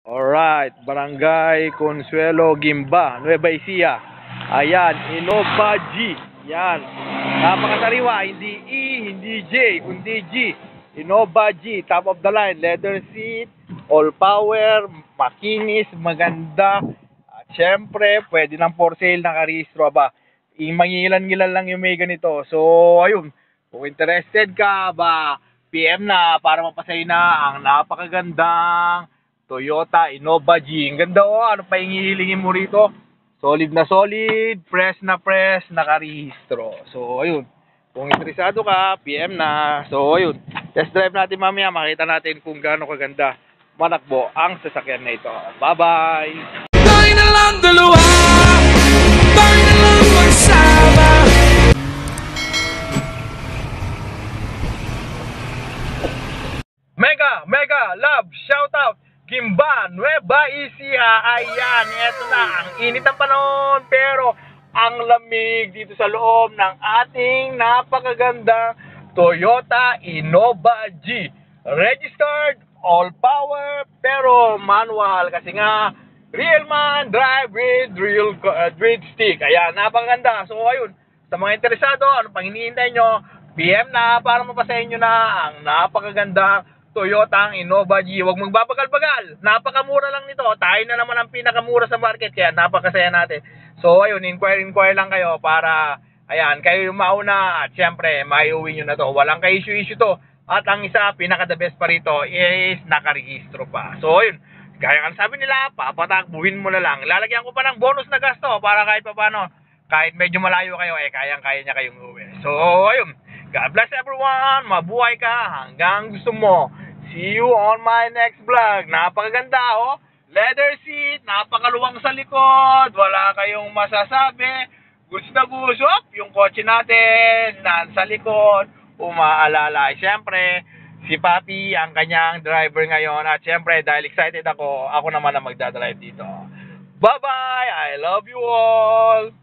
Alright, Barangay Consuelo Gimba, Nueva Ecija. Ayan, Innova G. Yan. Napakasariwa, hindi E, hindi J, kundi G. Innova G, top of the line, leather seat, all power, makinis, maganda. At syempre, pwede ng for sale, nakarehistro ba. Mangilan-ngilan lang yung may ganito. So, ayun, kung interested ka ba, PM na para mapasay na ang napakagandang Toyota Innova G. Ang ganda oh, ano pa yung hihilingin mo rito? Solid na solid, press na press, nakarehistro. So, ayun. Kung interesado ka, PM na. So, ayun. Test drive natin mamaya, makita natin kung gaano kaganda manakbo ang sasakyan na ito. Bye-bye! Tayo na lang dalawa, tayo na lang magsama. Mega love shout out Gimba Nueva Ecija. Ayan, eto na ang init ng panahon pero ang lamig dito sa loob ng ating napakagandang Toyota Innova G. Registered all power pero manual kasi nga real man drive with real stick. Ayan, napakaganda. So ayun, sa mga interesado, ano pang hinihintay nyo, PM na para mapasahin nyo na ang napakaganda Toyota ang Innova G. Huwag magbabagal-bagal. Napakamura lang nito. Tayo na naman ang pinakamura sa market kaya napakasaya natin. So ayun, inquire lang kayo para ayan, kayo yung mauna at syempre maiuwi nyo na to. Walang ka-issue to. At ang isa, pinaka the best pa rito is nakarehistro pa. So ayun, kaya ang sabi nila, papatakbuhin mo na lang. Lalagyan ko pa ng bonus na gasto para kahit paano, kahit medyo malayo kayo, kayang-kaya niya kayong uwi. So ayun, God bless everyone. Mabuhay ka hanggang gusto mo. See you on my next vlog. Napakaganda oh. Leather seat, napakaluwang sa likod. Wala kayong masasabi. Goods na goods. Yung kotse natin, nasa likod. Umaalala. Siyempre, si Papi ang kanyang driver ngayon. At siyempre, dahil excited ako naman ang magdadrive dito. Bye-bye. I love you all.